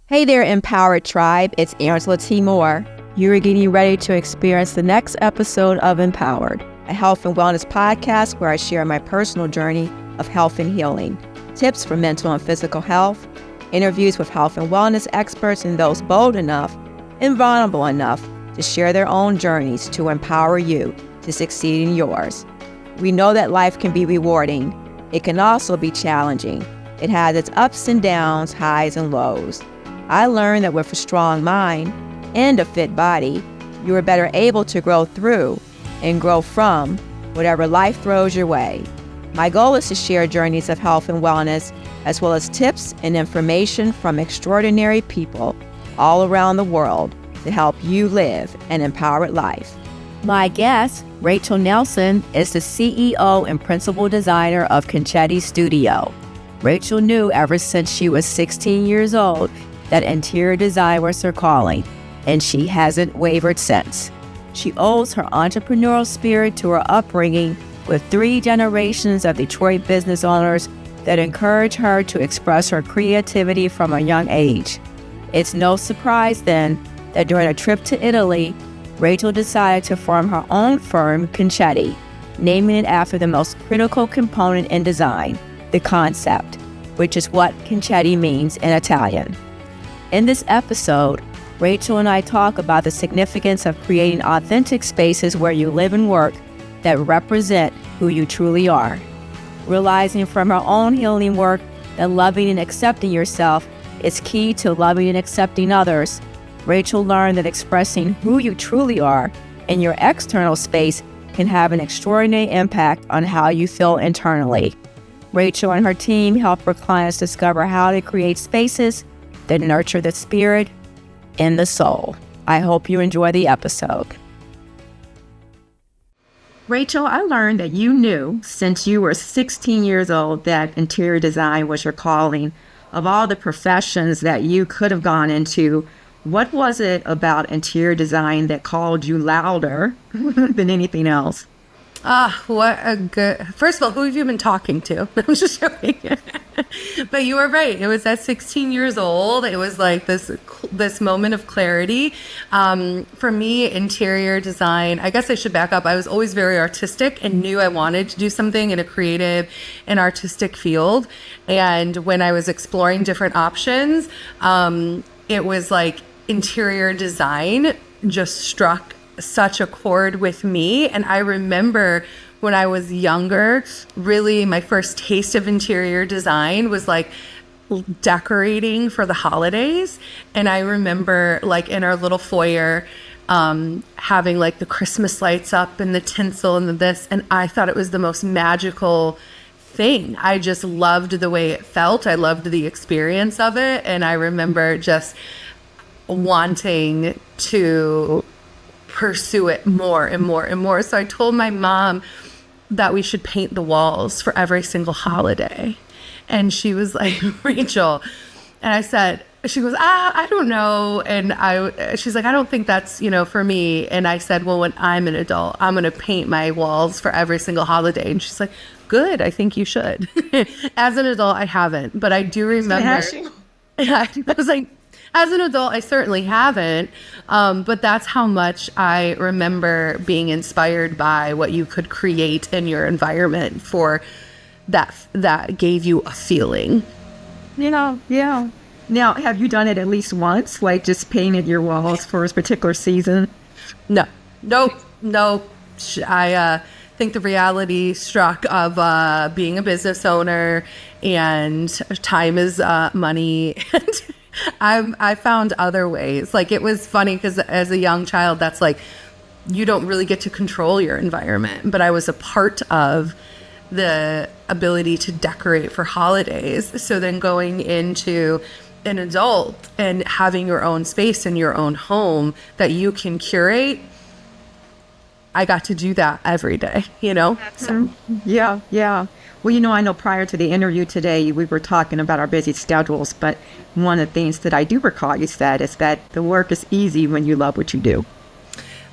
Hey there, Empowered Tribe. It's Angela T. Moore. You're getting ready to experience the next episode of Empowered, a health and wellness podcast where I share my personal journey of health and healing, tips for mental and physical health, interviews with health and wellness experts and those bold enough and vulnerable enough to share their own journeys to empower you to succeed in yours. We know that life can be rewarding. It can also be challenging. It has its ups and downs, highs and lows. I learned that with a strong mind and a fit body, you are better able to grow through and grow from whatever life throws your way. My goal is to share journeys of health and wellness, as well as tips and information from extraordinary people all around the world to help you live an empowered life. My guest, Rachel Nelson, is the CEO and principal designer of Concetti Studio. Rachel knew ever since she was 16 years old that interior design was her calling, and she hasn't wavered since. She owes her entrepreneurial spirit to her upbringing with 3 generations of Detroit business owners that encourage her to express her creativity from a young age. It's no surprise then that during a trip to Italy, Rachel decided to form her own firm, Concetti, naming it after the most critical component in design, the concept, which is what Concetti means in Italian. In this episode, Rachel and I talk about the significance of creating authentic spaces where you live and work that represent who you truly are. Realizing from her own healing work that loving and accepting yourself is key to loving and accepting others, Rachel learned that expressing who you truly are in your external space can have an extraordinary impact on how you feel internally. Rachel and her team help her clients discover how to create spaces that nurture the spirit and the soul. I hope you enjoy the episode. Rachel, I learned that you knew since you were 16 years old that interior design was your calling. Of all the professions that you could have gone into, what was it about interior design that called you louder than anything else? What a good... First of all, who have you been talking to? I was just joking. But you were right. It was at 16 years old. It was like this moment of clarity. For me, interior design, I guess I should back up. I was always very artistic and knew I wanted to do something in a creative and artistic field. And when I was exploring different options, it was like interior design just struck such a chord with me. And I remember when I was younger, really my first taste of interior design was like decorating for the holidays. And I remember like in our little foyer, having like the Christmas lights up and the tinsel and this, and I thought it was the most magical thing. I just loved the way it felt. I loved the experience of it. And I remember just wanting to pursue it more and more and more. So I told my mom that we should paint the walls for every single holiday. And she was like, Rachel. And I said, she goes, I don't know. And she's like, I don't think that's, for me. And I said, well, when I'm an adult, I'm going to paint my walls for every single holiday. And she's like, good, I think you should. As an adult, I haven't, but I do remember. I was like, as an adult, I certainly haven't, but that's how much I remember being inspired by what you could create in your environment for that gave you a feeling. Yeah. Now, have you done it at least once, like just painted your walls for a particular season? No. I think the reality struck of being a business owner and time is money. And I found other ways. Like, it was funny because as a young child, that's like, you don't really get to control your environment. But I was a part of the ability to decorate for holidays. So then going into an adult and having your own space in your own home that you can curate, I got to do that every day, So. Yeah. Well, I know prior to the interview today, we were talking about our busy schedules, but one of the things that I do recall you said is that the work is easy when you love what you do.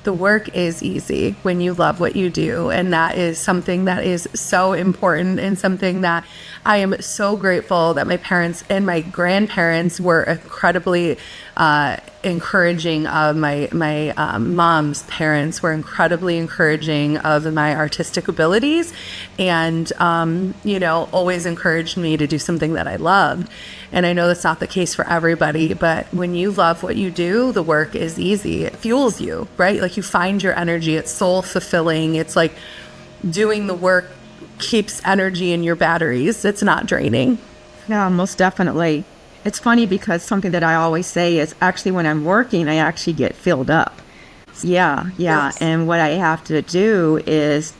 the work is easy when you love what you do. And that is something that is so important, and something that I am so grateful that my parents and my grandparents were incredibly encouraging of. My mom's parents were incredibly encouraging of my artistic abilities, and always encouraged me to do something that I loved. And I know that's not the case for everybody, but when you love what you do, the work is easy. It fuels you, right? Like, you find your energy. It's soul fulfilling. It's like doing the work keeps energy in your batteries. It's not draining. Yeah, most definitely. It's funny because something that I always say is actually when I'm working, I actually get filled up. Yeah. Yes. And what I have to do is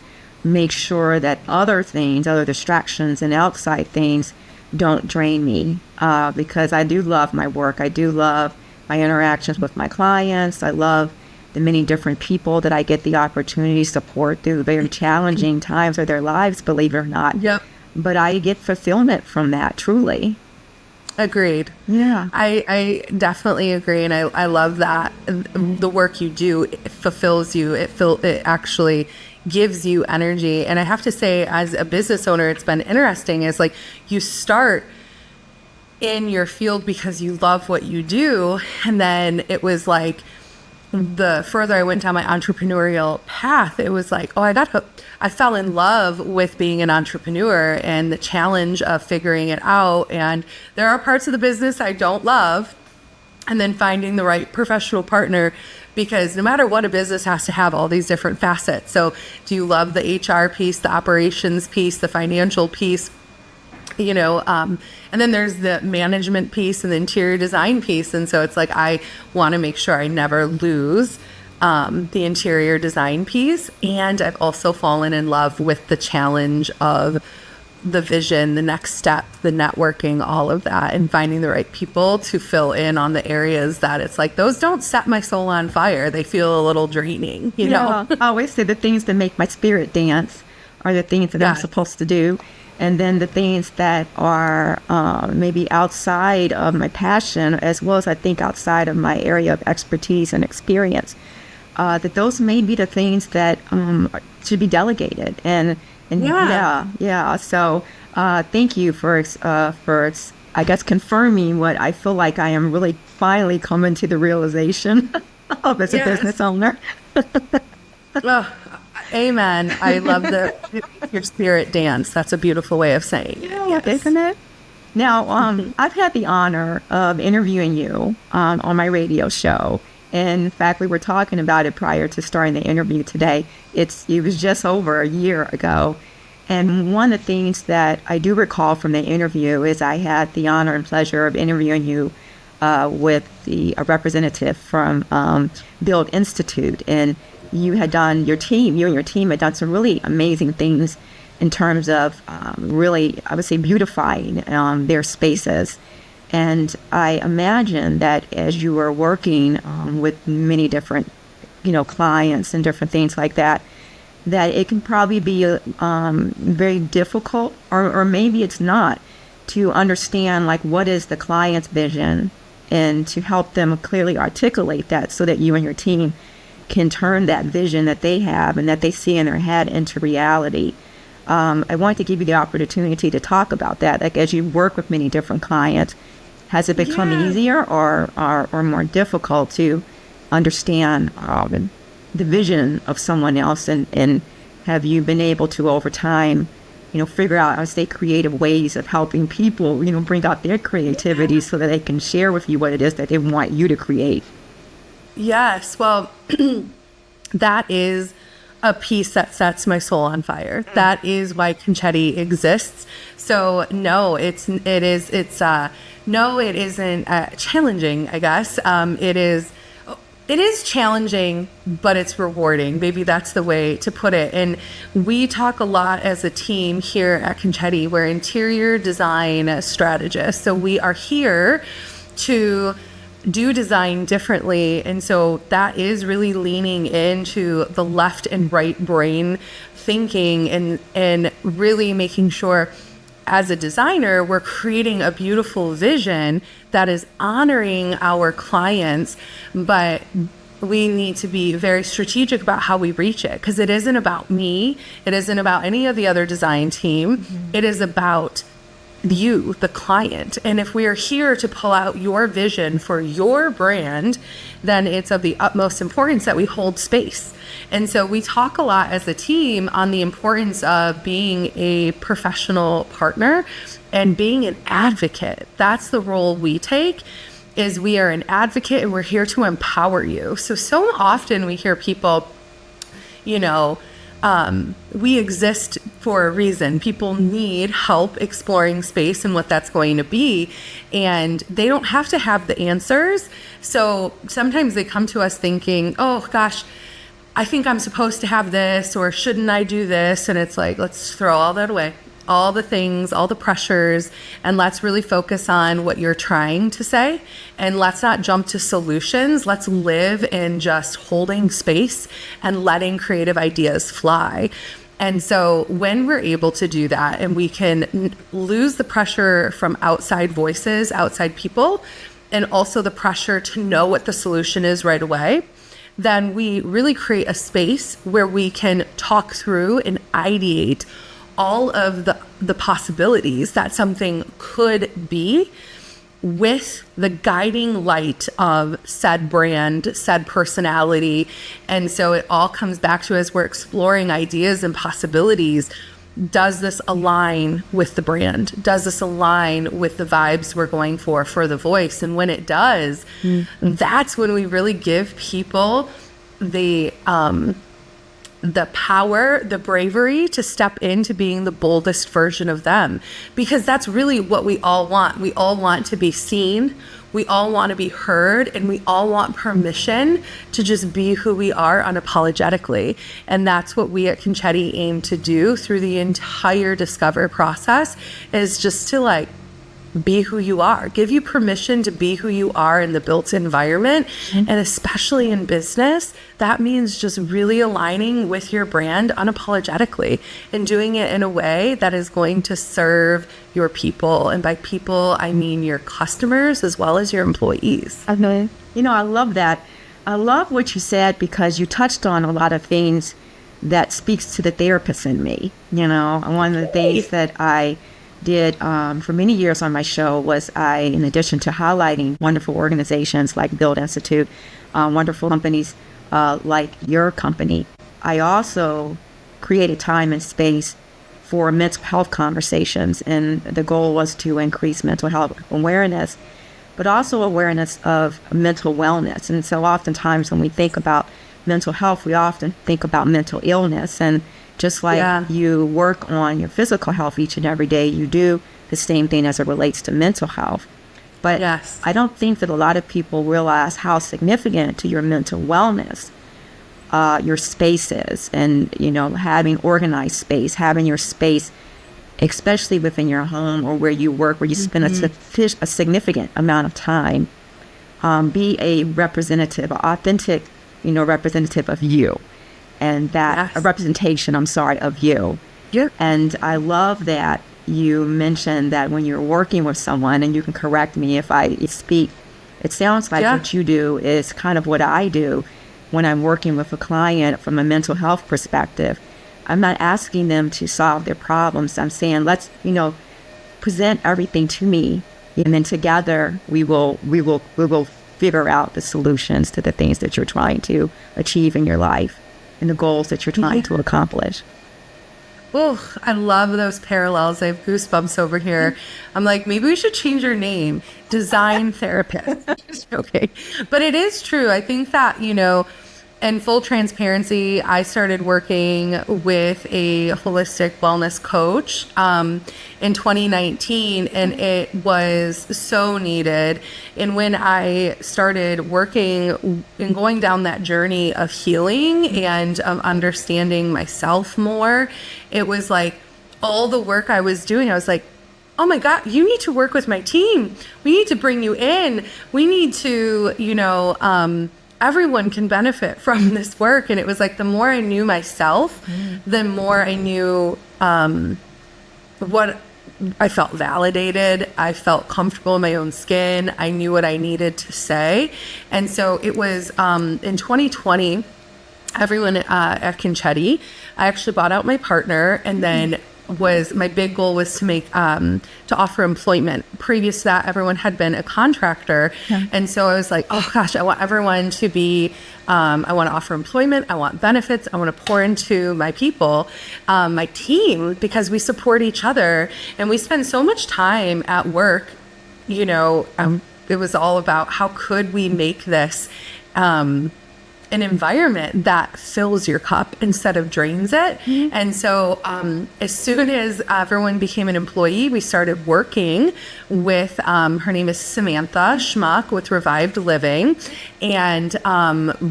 make sure that other things, other distractions and outside things don't drain me, because I do love my work. I do love my interactions with my clients. I love the many different people that I get the opportunity to support through very challenging times of their lives, believe it or not. Yep. But I get fulfillment from that, truly. Agreed. Yeah. I definitely agree. And I love that the work you do, it fulfills you. It actually gives you energy. And I have to say, as a business owner, it's been interesting. Is like, you start in your field because you love what you do. And then it was like, the further I went down my entrepreneurial path, it was like, I fell in love with being an entrepreneur and the challenge of figuring it out. And there are parts of the business I don't love, and then finding the right professional partner, because no matter what, a business has to have all these different facets. So do you love the HR piece, the operations piece, the financial piece? And then there's the management piece and the interior design piece. And so it's like, I want to make sure I never lose the interior design piece. And I've also fallen in love with the challenge of the vision, the next step, the networking, all of that, and finding the right people to fill in on the areas that it's like, those don't set my soul on fire. They feel a little draining, you know? I always say the things that make my spirit dance are the things that I'm supposed to do. And then the things that are maybe outside of my passion, as well as I think outside of my area of expertise and experience, that those may be the things that should be delegated. And yeah. So thank you for I guess confirming what I feel like I am really finally coming to the realization of as a business owner. Amen. I love your spirit dance. That's a beautiful way of saying it. Yeah, isn't it? Now, I've had the honor of interviewing you on my radio show. In fact, we were talking about it prior to starting the interview today. It was just over a year ago. And one of the things that I do recall from the interview is I had the honor and pleasure of interviewing you with a representative from Build Institute. And you and your team had done some really amazing things in terms of really, I would say, beautifying their spaces. And I imagine that as you were working with many different, clients and different things like that, that it can probably be very difficult, or maybe it's not, to understand like what is the client's vision, and to help them clearly articulate that so that you and your team can turn that vision that they have and that they see in their head into reality. I want to give you the opportunity to talk about that. Like, as you work with many different clients, has it become easier or more difficult to understand the vision of someone else? And have you been able to, over time, figure out, I would say, creative ways of helping people, bring out their creativity so that they can share with you what it is that they want you to create? Yes. Well, that is a piece that sets my soul on fire. That is why Concetti exists. So no, it isn't challenging, I guess. It is challenging, but it's rewarding. Maybe that's the way to put it. And we talk a lot as a team here at Concetti. We're interior design strategists. So we are here to do design differently. And so that is really leaning into the left and right brain thinking, and really making sure, as a designer, we're creating a beautiful vision that is honoring our clients, but we need to be very strategic about how we reach it, because it isn't about me. It isn't about any of the other design team. It is about you, the client. And if we are here to pull out your vision for your brand, then it's of the utmost importance that we hold space. And so we talk a lot as a team on the importance of being a professional partner and being an advocate. That's the role we take, is we are an advocate and we're here to empower you. So often we hear people, we exist for a reason. People need help exploring space and what that's going to be, and they don't have to have the answers. So sometimes they come to us thinking, oh gosh, I think I'm supposed to have this, or shouldn't I do this? And it's like, let's throw all that away, all the things, all the pressures, and let's really focus on what you're trying to say. And let's not jump to solutions. Let's live in just holding space and letting creative ideas fly. And so when we're able to do that, and we can lose the pressure from outside voices, outside people, and also the pressure to know what the solution is right away, then we really create a space where we can talk through and ideate all of the possibilities that something could be, with the guiding light of said brand, said personality. And so it all comes back to, as we're exploring ideas and possibilities, does this align with the brand? Does this align with the vibes we're going for the voice? And when it does, that's when we really give people the power, the bravery to step into being the boldest version of them. Because that's really what we all want. We all want to be seen. We all want to be heard, and we all want permission to just be who we are unapologetically. And that's what we at Concetti aim to do through the entire Discover process, is just to be who you are, give you permission to be who you are in the built environment. And especially in business, that means just really aligning with your brand unapologetically and doing it in a way that is going to serve your people. And by people, I mean your customers as well as your employees. I love that. I love what you said, because you touched on a lot of things that speaks to the therapist in me. One of the things that I did for many years on my show was, in addition to highlighting wonderful organizations like Build Institute, wonderful companies like your company, I also created time and space for mental health conversations. And the goal was to increase mental health awareness, but also awareness of mental wellness. And so oftentimes when we think about mental health, we often think about mental illness. And just like you work on your physical health each and every day, you do the same thing as it relates to mental health. But I don't think that a lot of people realize how significant to your mental wellness your space is. And, having organized space, having your space, especially within your home or where you work, where you spend a significant amount of time, be a representative, authentic, representative of you. And that a representation, of you. And I love that you mentioned that when you're working with someone, and you can correct me if I speak, it sounds like what you do is kind of what I do when I'm working with a client from a mental health perspective. I'm not asking them to solve their problems. I'm saying, let's, present everything to me, and then together we will figure out the solutions to the things that you're trying to achieve in your life and the goals that you're trying to accomplish. Oh, I love those parallels. I have goosebumps over here. I'm like, maybe we should change your name, Design Therapist. Just joking. But it is true. I think that, in full transparency, I started working with a holistic wellness coach in 2019, and it was so needed. And when I started working and going down that journey of healing and understanding myself more, it was like all the work I was doing, I was like, oh my God, you need to work with my team. We need to bring you in. We need to, everyone can benefit from this work. And it was like, the more I knew myself, the more I knew what I felt validated. I felt comfortable in my own skin. I knew what I needed to say. And so it was in 2020, everyone at Concetti, I actually bought out my partner, and then my big goal was to make to offer employment. Previous to that, everyone had been a contractor. Yeah. And so I was like, oh gosh, I want everyone to be I want to offer employment, I want benefits, I want to pour into my people, my team, because we support each other and we spend so much time at work. It was all about how could we make this an environment that fills your cup instead of drains it. Mm-hmm. And so as soon as everyone became an employee, we started working with, her name is Samantha Schmuck with Revived Living. And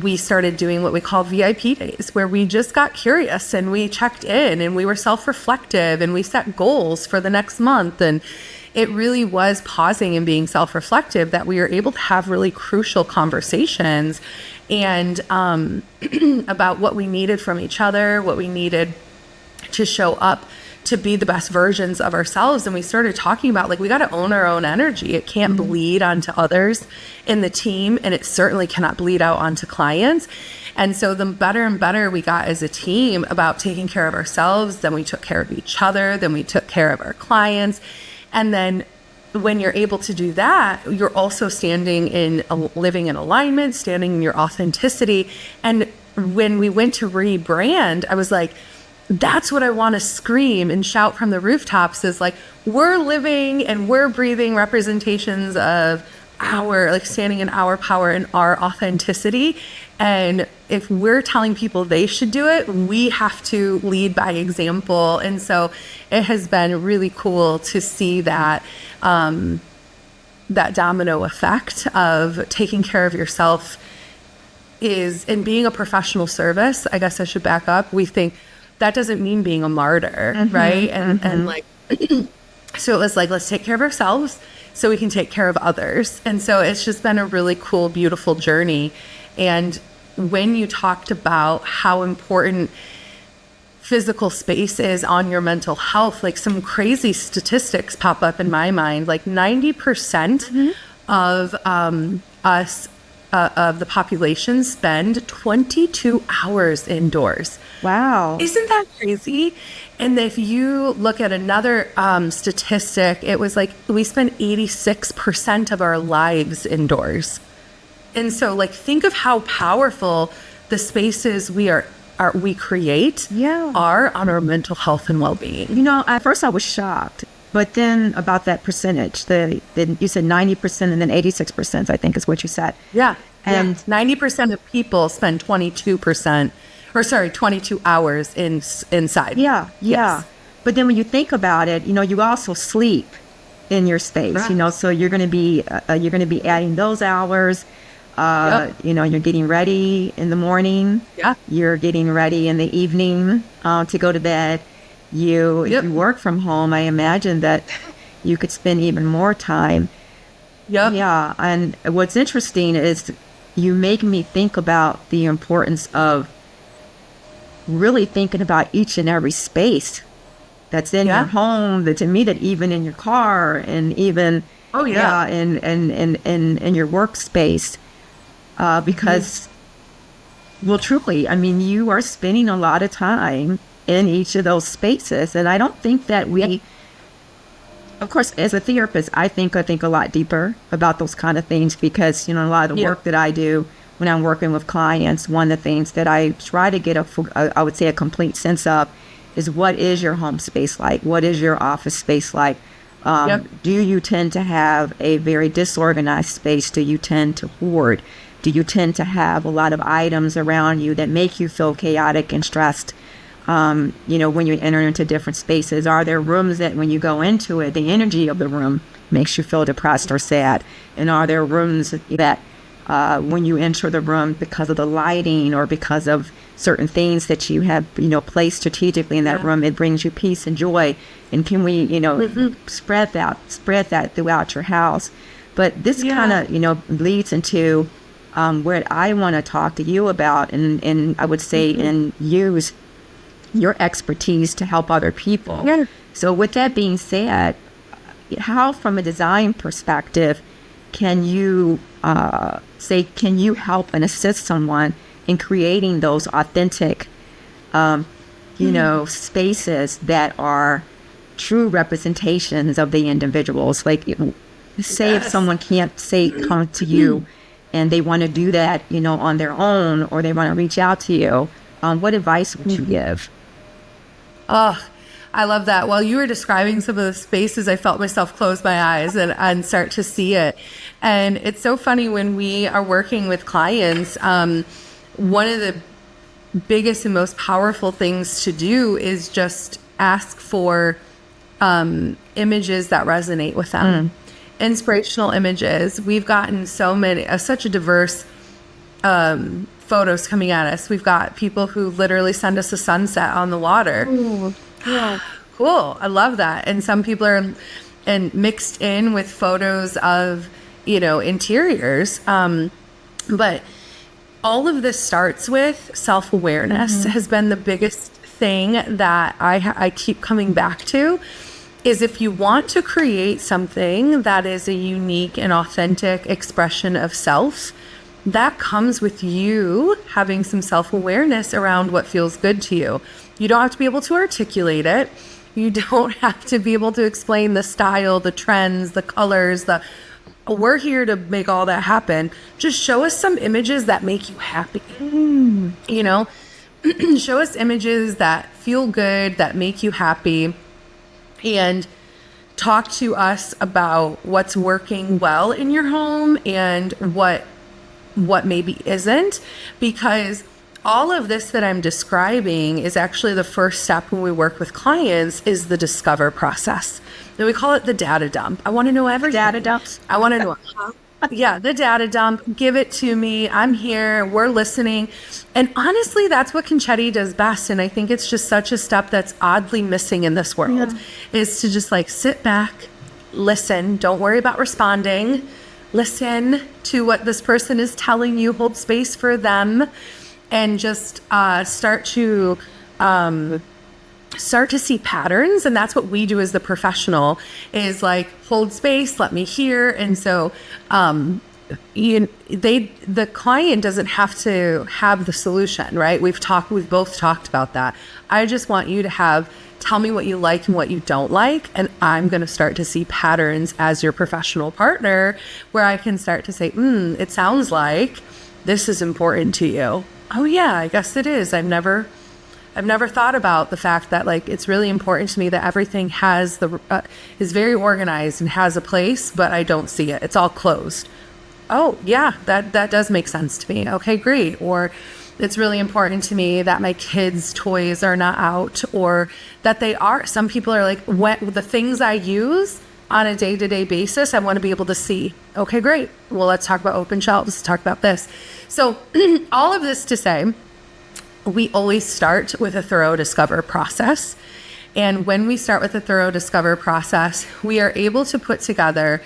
we started doing what we call VIP days, where we just got curious and we checked in and we were self-reflective and we set goals for the next month. And it really was pausing and being self-reflective that we were able to have really crucial conversations and about what we needed from each other, what we needed to show up to be the best versions of ourselves. And we started talking about, like, we got to own our own energy. It can't bleed onto others in the team, and it certainly cannot bleed out onto clients. And so the better and better we got as a team about taking care of ourselves, then we took care of each other, then we took care of our clients. And then when you're able to do that, you're also living in alignment, standing in your authenticity. And when we went to rebrand, I was like, that's what I want to scream and shout from the rooftops, is like, we're living and we're breathing representations of standing in our power and our authenticity. And if we're telling people they should do it, we have to lead by example. And so it has been really cool to see that that domino effect of taking care of yourself in being a professional service. I guess I should back up. We think that doesn't mean being a martyr, right? And like, so it was like, let's take care of ourselves so we can take care of others. And so it's just been a really cool, beautiful journey. And when you talked about how important physical space is on your mental health, like, some crazy statistics pop up in my mind. Like 90% of us, of the population, spend 22 hours indoors. Wow. Isn't that crazy? And if you look at another statistic, it was like we spend 86% of our lives indoors. And so, like, think of how powerful the spaces we create are on our mental health and well-being. At first I was shocked, but then about that percentage, you said 90% and then 86%, I think is what you said. Yeah. And 90% of people spend 22 hours inside. Yeah. Yes. But then when you think about it, you also sleep in your space, right. So you're going to be adding those hours. You're getting ready in the morning. Yeah. You're getting ready in the evening to go to bed. If you work from home, I imagine that you could spend even more time. Yep. Yeah. And what's interesting is you make me think about the importance of really thinking about each and every space that's in your home, that even in your car, and even in your workspace. Because, well, truly, I mean, you are spending a lot of time in each of those spaces. And I don't think that of course, as a therapist, I think a lot deeper about those kind of things, because, a lot of the work that I do when I'm working with clients, one of the things that I try to get I would say a complete sense of is, what is your home space like? What is your office space like? Do you tend to have a very disorganized space? Do you tend to hoard? Do you tend to have a lot of items around you that make you feel chaotic and stressed? When you enter into different spaces, are there rooms that when you go into it, the energy of the room makes you feel depressed or sad? And are there rooms that when you enter the room, because of the lighting or because of certain things that you have, placed strategically in that room, it brings you peace and joy? And can we, spread that throughout your house? But this kind of, leads into what I want to talk to you about, and I would say and use your expertise to help other people. So with that being said, how, from a design perspective, can you can you help and assist someone in creating those authentic, spaces that are true representations of the individuals? Like, say if someone can't come to you and they want to do that, on their own, or they want to reach out to you, what advice would you give? Oh, I love that. While you were describing some of the spaces, I felt myself close my eyes and start to see it. And it's so funny when we are working with clients, one of the biggest and most powerful things to do is just ask for images that resonate with them. Inspirational images. We've gotten so many, such a diverse photos coming at us. We've got people who literally send us a sunset on the water. Ooh, yeah. Cool. I love that. And some people are mixed in with photos of, interiors. But all of this starts with self-awareness has been the biggest thing that I keep coming back to. Is if you want to create something that is a unique and authentic expression of self, that comes with you having some self-awareness around what feels good to you. You don't have to be able to articulate it. You don't have to be able to explain the style, the trends, the colors, we're here to make all that happen. Just show us some images that make you happy. Show us images that feel good, that make you happy. And talk to us about what's working well in your home and what maybe isn't, because all of this that I'm describing is actually the first step when we work with clients is the discover process. And we call it the data dump. I want to know everything. Data dump. I want to know. Yeah, the data dump. Give it to me. I'm here. We're listening. And honestly, that's what Concetti does best. And I think it's just such a step that's oddly missing in this world, is to just sit back, listen. Don't worry about responding. Listen to what this person is telling you. Hold space for them. And just start to see patterns. And that's what we do as the professional, is hold space, let me hear. And so the client doesn't have to have the solution, right? We've both talked about that. I just want you to tell me what you like and what you don't like. And I'm going to start to see patterns as your professional partner, where I can start to say, it sounds like this is important to you. Oh yeah, I guess it is. I've never thought about the fact that it's really important to me that everything is very organized and has a place, but I don't see it. It's all closed. Oh yeah, that does make sense to me. Okay, great. Or it's really important to me that my kids' toys are not out, or that they are. Some people are the things I use on a day-to-day basis, I want to be able to see. Okay, great. Well, let's talk about open shelves. Let's talk about this. So all of this to say, we always start with a thorough discover process. And when we start with a thorough discover process, we are able to put together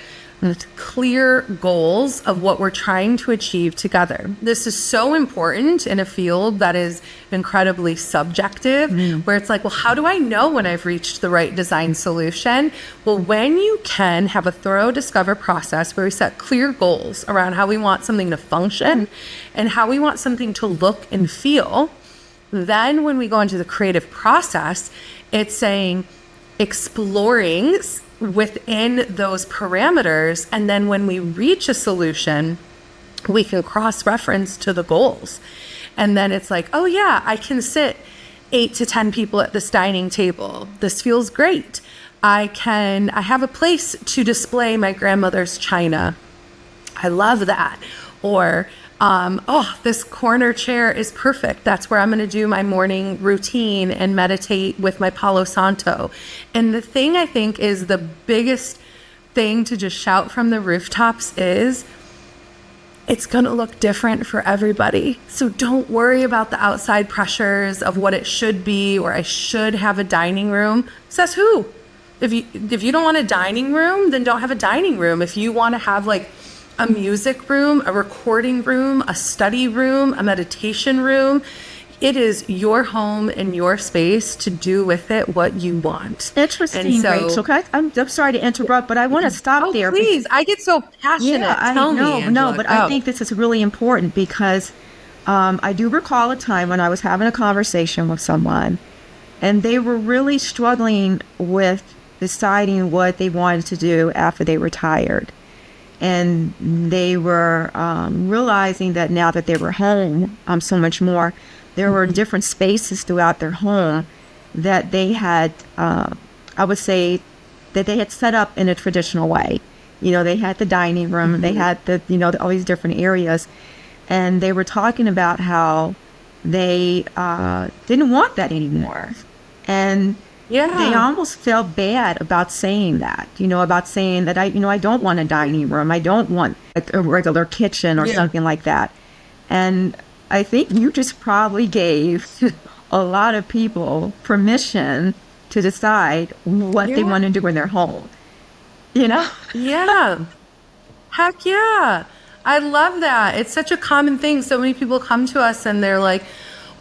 clear goals of what we're trying to achieve together. This is so important in a field that is incredibly subjective, where it's well, how do I know when I've reached the right design solution? Well, when you can have a thorough discover process where we set clear goals around how we want something to function and how we want something to look and feel, then when we go into the creative process, it's saying exploring within those parameters. And then when we reach a solution, we can cross-reference to the goals. And then it's oh yeah, I can sit 8 to 10 people at this dining table. This feels great. I have a place to display my grandmother's china. I love that. Or, this corner chair is perfect. That's where I'm going to do my morning routine and meditate with my Palo Santo. And the thing I think is the biggest thing to just shout from the rooftops is it's going to look different for everybody. So don't worry about the outside pressures of what it should be, or I should have a dining room. Says who? If you don't want a dining room, then don't have a dining room. If you want to have a music room, a recording room, a study room, a meditation room, It is your home and your space to do with it what you want. Interesting, And so, Rachel. Okay, I'm sorry to interrupt, but I want to stop there. Please, I get so passionate. Yeah, Tell me, Angela. but I think this is really important because I do recall a time when I was having a conversation with someone, and they were really struggling with deciding what they wanted to do after they retired. And they were realizing that now that they were home so much more, there were different spaces throughout their home that they had, I would say, that they had set up in a traditional way. You know, they had the dining room, they had all these different areas. And they were talking about how they didn't want that anymore. And they almost felt bad about saying that, about saying that I don't want a dining room. I don't want a regular kitchen or something like that. And I think you just probably gave a lot of people permission to decide what they want to do in their home, Yeah. Heck yeah. I love that. It's such a common thing. So many people come to us and they're like,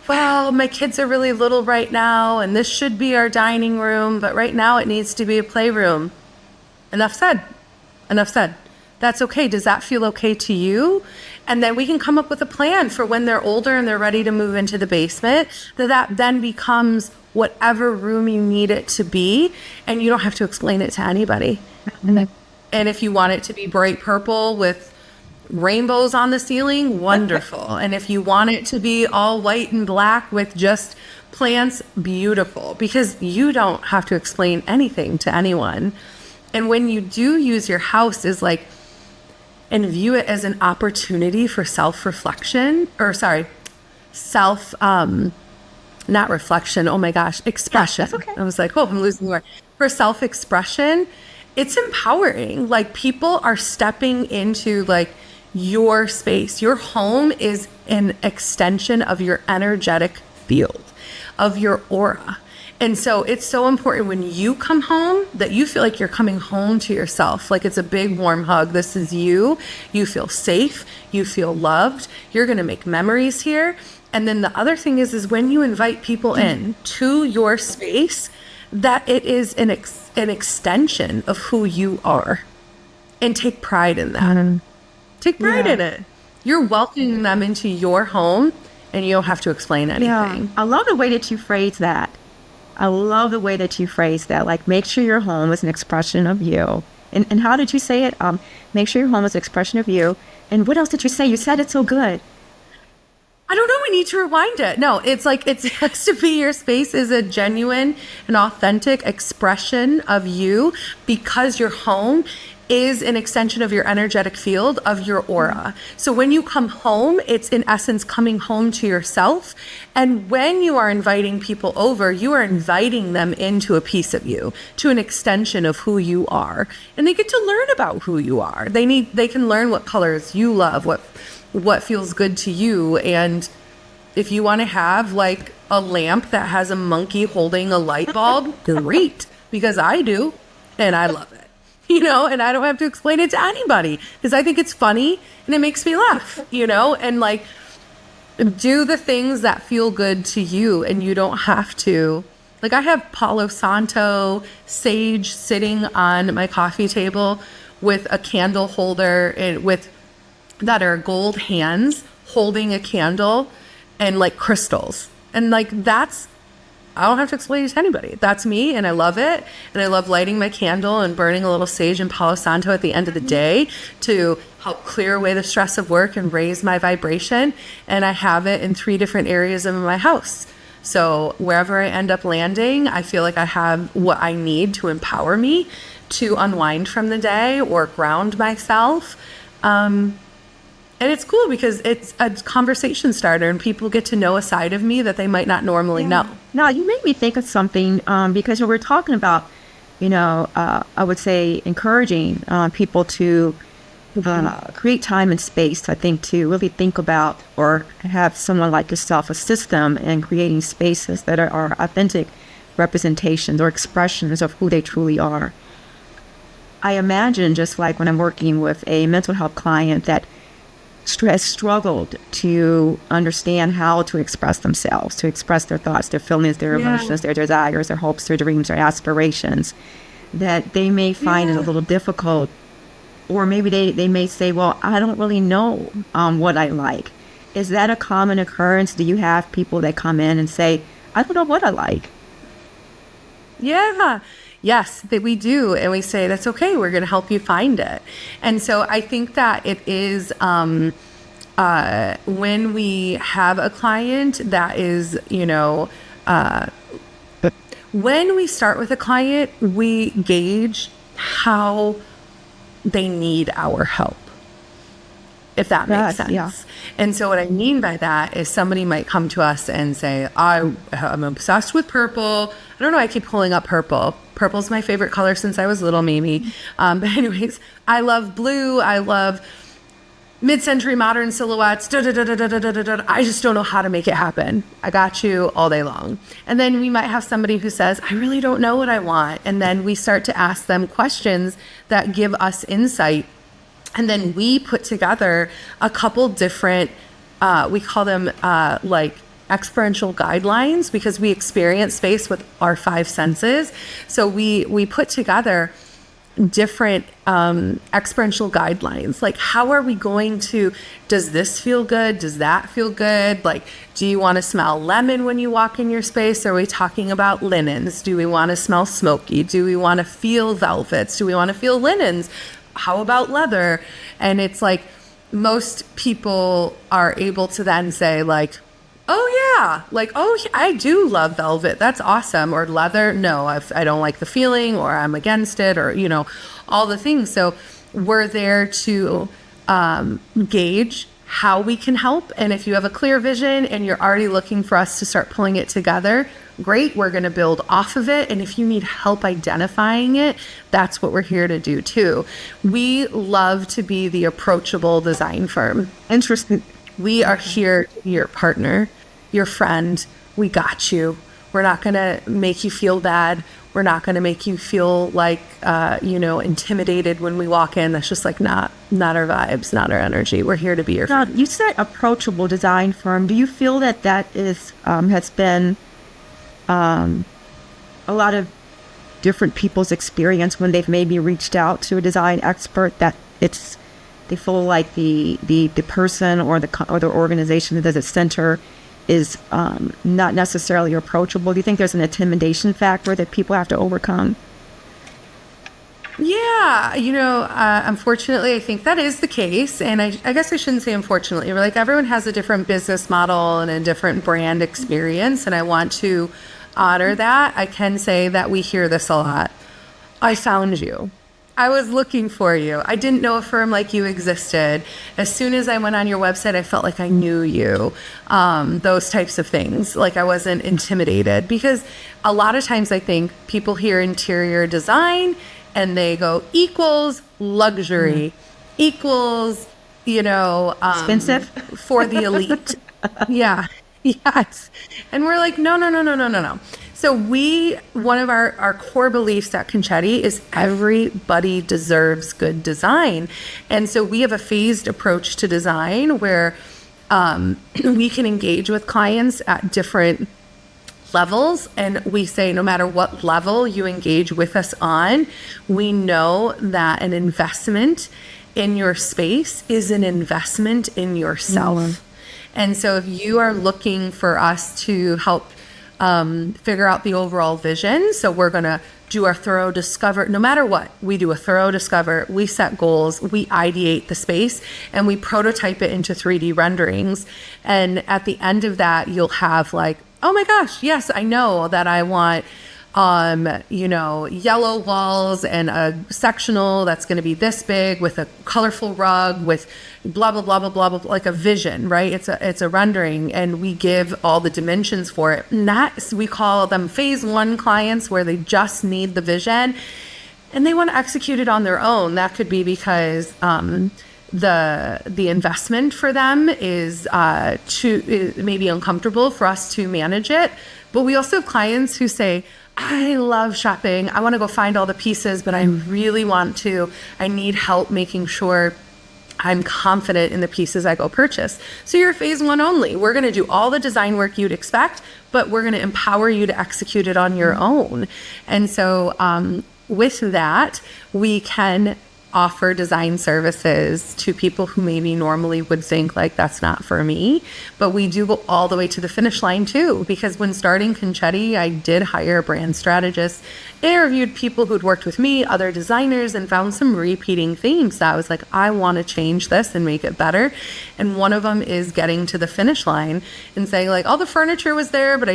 well, my kids are really little right now, and this should be our dining room, but right now it needs to be a playroom. Enough said. Enough said. That's okay. Does that feel okay to you? And then we can come up with a plan for when they're older and they're ready to move into the basement, that then becomes whatever room you need it to be, and you don't have to explain it to anybody. And if you want it to be bright purple with rainbows on the ceiling, wonderful. And if you want it to be all white and black with just plants, beautiful, because you don't have to explain anything to anyone. And when you do use your house and view it as an opportunity for self-reflection, not reflection, oh my gosh, expression. That's okay. I was like, I'm losing the word. For self-expression, it's empowering. People are stepping into your space. Your home is an extension of your energetic field, of your aura. And so it's so important when you come home that you feel like you're coming home to yourself. It's a big warm hug. This is you. You feel safe. You feel loved. You're going to make memories here. And then the other thing is when you invite people in to your space, that it is an extension of who you are. And take pride in that. Take pride in it. You're welcoming them into your home, and you don't have to explain anything. Yeah. I love the way that you phrase that. Make sure your home is an expression of you. And how did you say it? Make sure your home is an expression of you. And what else did you say? You said it so good. I don't know. We need to rewind it. No, it has to be your space is a genuine and authentic expression of you, because your home is an extension of your energetic field, of your aura. So when you come home, it's in essence coming home to yourself. And when you are inviting people over, you are inviting them into a piece of you, to an extension of who you are. And they get to learn about who you are. They can learn what colors you love, what feels good to you. And if you want to have a lamp that has a monkey holding a light bulb, great, because I do, and I love it. And I don't have to explain it to anybody because I think it's funny and it makes me laugh, and do the things that feel good to you, and you don't have to. I have Palo Santo sage sitting on my coffee table with a candle holder that are gold hands holding a candle and crystals. And I don't have to explain it to anybody. That's me, and I love it. And I love lighting my candle and burning a little sage and Palo Santo at the end of the day to help clear away the stress of work and raise my vibration. And I have it in 3 different areas of my house. So wherever I end up landing, I feel like I have what I need to empower me to unwind from the day or ground myself. And it's cool because it's a conversation starter, and people get to know a side of me that they might not normally know. Now, you made me think of something because we're talking about, I would say encouraging people to create time and space, I think, to really think about or have someone like yourself assist them in creating spaces that are authentic representations or expressions of who they truly are. I imagine, just like when I'm working with a mental health client, that has struggled to understand how to express themselves, to express their thoughts, their feelings, their emotions, their desires, their hopes, their dreams, their aspirations, that they may find it a little difficult, or maybe they may say, well, I don't really know what I like. Is that a common occurrence? Do you have people that come in and say, I don't know what I like? Yeah. Yes, that we do. And we say, that's okay. We're going to help you find it. And so I think that it is when we have a client that is, when we start with a client, we gauge how they need our help, if that makes sense. Yeah. And so what I mean by that is somebody might come to us and say, I'm obsessed with purple. I don't know, I keep pulling up purple. Purple's my favorite color since I was little, Mimi. But anyways, I love blue. I love mid-century modern silhouettes. I just don't know how to make it happen. I got you all day long. And then we might have somebody who says, I really don't know what I want. And then we start to ask them questions that give us insight. And then we put together a couple different, we call them like experiential guidelines, because we experience space with our 5 senses. So we put together different experiential guidelines. Like, how are we going to, does this feel good? Does that feel good? Like, do you want to smell lemon when you walk in your space? Are we talking about linens? Do we want to smell smoky? Do we want to feel velvets? Do we want to feel linens? How about leather? And it's like, most people are able to then say like, oh yeah, like, oh, I do love velvet. That's awesome. Or leather. No, I don't like the feeling, or I'm against it, or, all the things. So we're there to gauge how we can help. And if you have a clear vision and you're already looking for us to start pulling it together, great, we're going to build off of it. And if you need help identifying it, that's what we're here to do too. We love to be the approachable design firm. Interesting. We are here to be your partner, your friend. We got you. We're not going to make you feel bad. We're not going to make you feel like, intimidated when we walk in. That's just like not our vibes, not our energy. We're here to be your friend. Now, you said approachable design firm. Do you feel that is has been a lot of different people's experience when they've maybe reached out to a design expert, that they feel like the person or the organization that is at center is not necessarily approachable? Do you think there's an intimidation factor that people have to overcome? Yeah, unfortunately, I think that is the case. And I guess I shouldn't say unfortunately. Like, everyone has a different business model and a different brand experience, and I want to honor that. I can say that we hear this a lot. I found you. I was looking for you. I didn't know a firm like you existed. As soon as I went on your website, I felt like I knew you. Those types of things. Like, I wasn't intimidated, because a lot of times I think people hear interior design and they go equals luxury, equals, expensive for the elite. Yeah. Yes. And we're like, no. So one of our core beliefs at Concetti is everybody deserves good design. And so we have a phased approach to design where we can engage with clients at different levels. And we say, no matter what level you engage with us on, we know that an investment in your space is an investment in yourself. Mm-hmm. And so if you are looking for us to help figure out the overall vision, so we're going to do our thorough discover, no matter what, we do a thorough discover, we set goals, we ideate the space, and we prototype it into 3D renderings. And at the end of that, you'll have like, oh my gosh, yes, I know that I want yellow walls and a sectional that's going to be this big with a colorful rug with blah, blah, blah, blah, blah, blah, like a vision, right? It's a rendering, and we give all the dimensions for it. And we call them phase 1 clients, where they just need the vision and they want to execute it on their own. That could be because the investment for them is maybe uncomfortable for us to manage it. But we also have clients who say, I love shopping. I want to go find all the pieces, but I need help making sure I'm confident in the pieces I go purchase. So you're phase one only. We're going to do all the design work you'd expect, but we're going to empower you to execute it on your own. And so with that, we can offer design services to people who maybe normally would think like, that's not for me. But we do go all the way to the finish line too, because when starting Concetti, I did hire a brand strategist, interviewed people who'd worked with me, other designers, and found some repeating themes that I was like, I want to change this and make it better. And one of them is getting to the finish line and saying like, all the furniture was there, but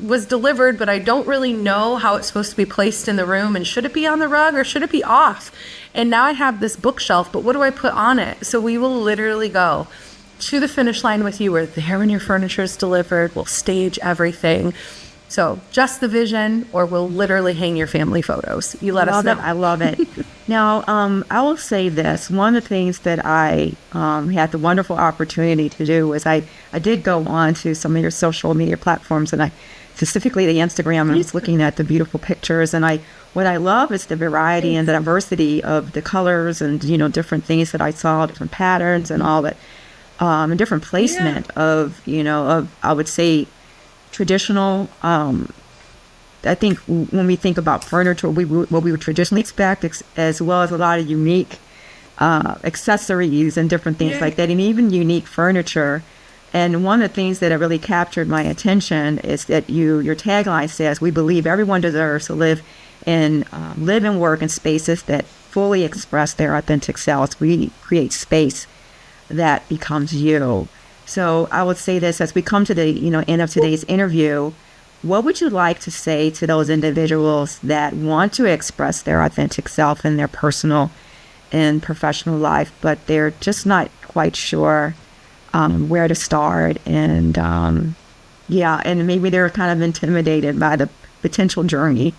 was delivered, but I don't really know how it's supposed to be placed in the room. And should it be on the rug or should it be off? And now I have this bookshelf, but what do I put on it? So we will literally go to the finish line with you. We're there when your furniture is delivered. We'll stage everything. So just the vision, or we'll literally hang your family photos. You let us know. I love it. Now, I will say this. One of the things that I had the wonderful opportunity to do was I did go on to some of your social media platforms, and specifically the Instagram, and I was looking at the beautiful pictures, and what I love is the variety and the diversity of the colors and, different things that I saw, different patterns and all that, and different placement of I would say, traditional. I think when we think about furniture, what we would traditionally expect, as well as a lot of unique accessories and different things like that, and even unique furniture. And one of the things that really captured my attention is that your tagline says, "We believe everyone deserves to live and work in spaces that fully express their authentic selves. We create space that becomes you." So I would say this as we come to the end of today's interview. What would you like to say to those individuals that want to express their authentic self in their personal and professional life, but they're just not quite sure where to start, and and maybe they're kind of intimidated by the potential journey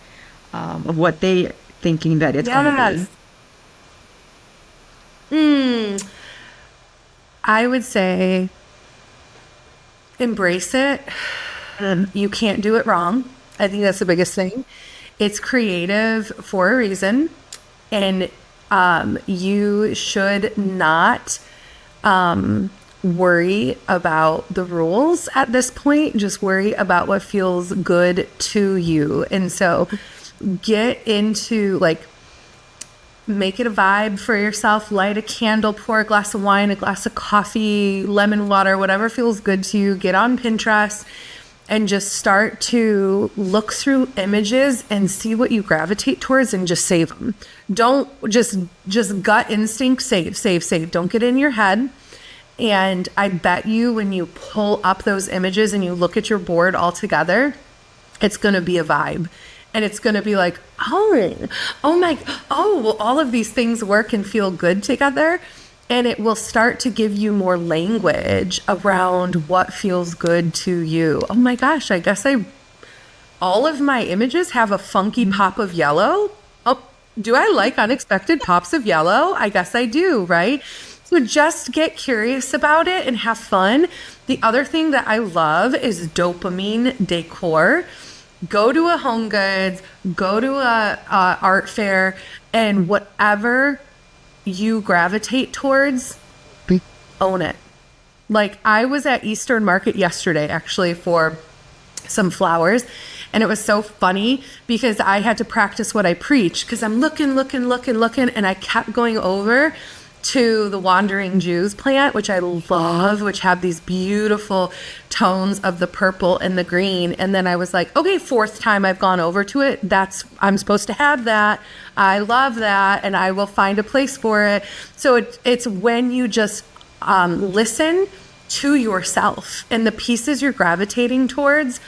of what they're thinking that it's going to be? I would say embrace it. You can't do it wrong. I think that's the biggest thing. It's creative for a reason, and you should not worry about the rules at this point. Just worry about what feels good to you. And so get into make it a vibe for yourself. Light a candle, pour a glass of wine, a glass of coffee, lemon water, whatever feels good to you. Get on Pinterest and just start to look through images and see what you gravitate towards and just save them. Don't just gut instinct, save. Don't get in your head. And I bet you when you pull up those images and you look at your board all together, it's going to be a vibe. And it's going to be like, well, all of these things work and feel good together. And it will start to give you more language around what feels good to you. Oh my gosh, I guess all of my images have a funky pop of yellow. Oh, do I like unexpected pops of yellow? I guess I do, right? So just get curious about it and have fun. The other thing that I love is dopamine decor. Go to a Home Goods, go to a art fair, and whatever you gravitate towards, own it. I was at Eastern Market yesterday, actually, for some flowers, and it was so funny because I had to practice what I preach because I'm looking, and I kept going over to the Wandering Jews plant, which I love, which have these beautiful tones of the purple and the green. And then I was like, okay, fourth time I've gone over to it. I'm supposed to have that. I love that. And I will find a place for it. So it's when you just listen to yourself and the pieces you're gravitating towards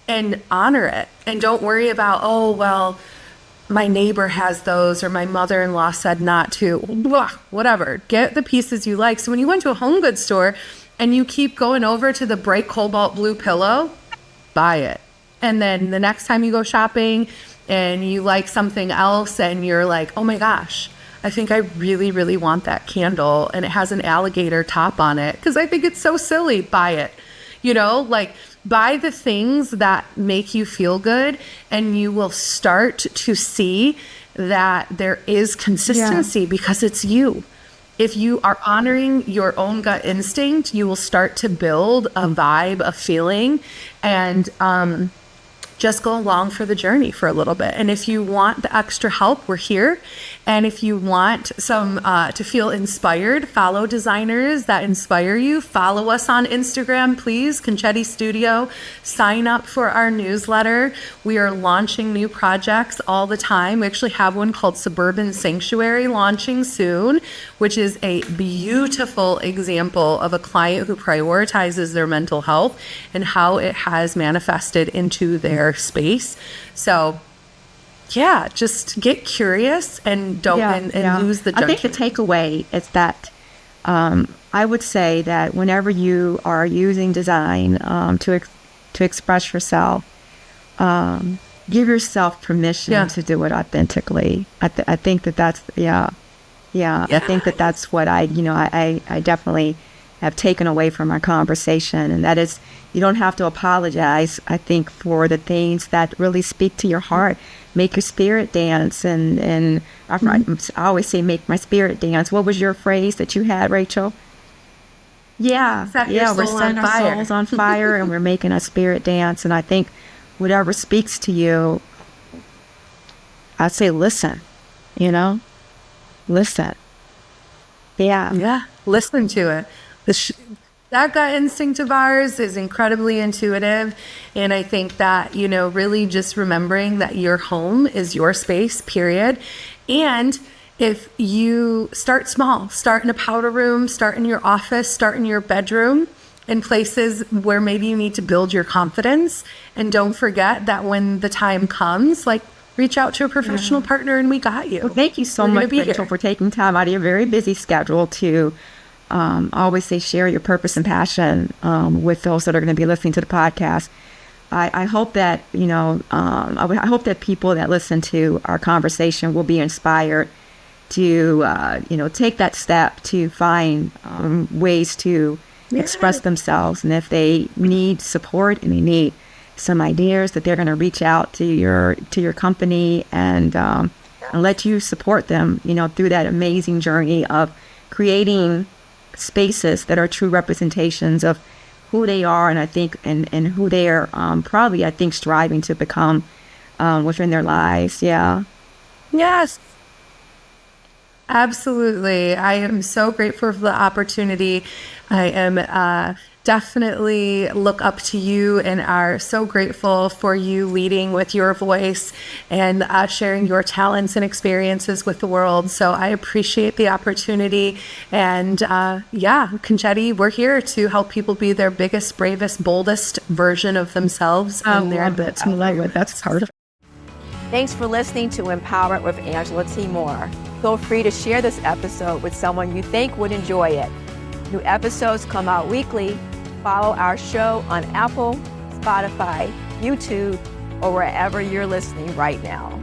and honor it. And don't worry about, my neighbor has those, or my mother-in-law said not to, whatever. Get the pieces you like. So when you went to a home goods store and you keep going over to the bright cobalt blue pillow, buy it. And then the next time you go shopping and you like something else and you're like, oh my gosh, I think I really, really want that candle and it has an alligator top on it because I think it's so silly, buy it. Buy the things that make you feel good, and you will start to see that there is consistency because it's you. if you are honoring your own gut instinct, you will start to build a vibe, a feeling, and just go along for the journey for a little bit. And if you want the extra help, we're here. And if you want some to feel inspired, follow designers that inspire you. Follow us on Instagram, please, Concetti Studio. Sign up for our newsletter. We are launching new projects all the time. We actually have one called Suburban Sanctuary launching soon, which is a beautiful example of a client who prioritizes their mental health and how it has manifested into their space. So yeah, just get curious and don't lose the judgment. I think the takeaway is that I would say that whenever you are using design to express yourself, give yourself permission to do it authentically. I think that's I think that's what I definitely have taken away from our conversation, and that is, you don't have to apologize, I think, for the things that really speak to your heart. Make your spirit dance, and I always say, make my spirit dance. What was your phrase that you had, Rachel? We're setting our souls on fire, and we're making our spirit dance. And I think whatever speaks to you, I'd say listen, listen. Listen to it. That gut instinct of ours is incredibly intuitive. And I think that, really just remembering that your home is your space, period. And if you start small, start in a powder room, start in your office, start in your bedroom, in places where maybe you need to build your confidence. And don't forget that when the time comes, reach out to a professional partner and we got you. Well, thank you so much, Rachel, for taking time out of your very busy schedule to always say share your purpose and passion with those that are going to be listening to the podcast. I hope that, I hope that people that listen to our conversation will be inspired to, take that step to find ways to express themselves. And if they need support and they need some ideas, that they're going to reach out to your company and let you support them, through that amazing journey of creating spaces that are true representations of who they are, and I think and who they are probably, I think, striving to become within their lives. Yes, absolutely. I am so grateful for the opportunity. I am definitely look up to you and are so grateful for you leading with your voice and sharing your talents and experiences with the world. So I appreciate the opportunity. And Concetti, we're here to help people be their biggest, bravest, boldest version of themselves. That's hard. Thanks for listening to Empower It with Angela T. Moore. Feel free to share this episode with someone you think would enjoy it. New episodes come out weekly. Follow our show on Apple, Spotify, YouTube, or wherever you're listening right now.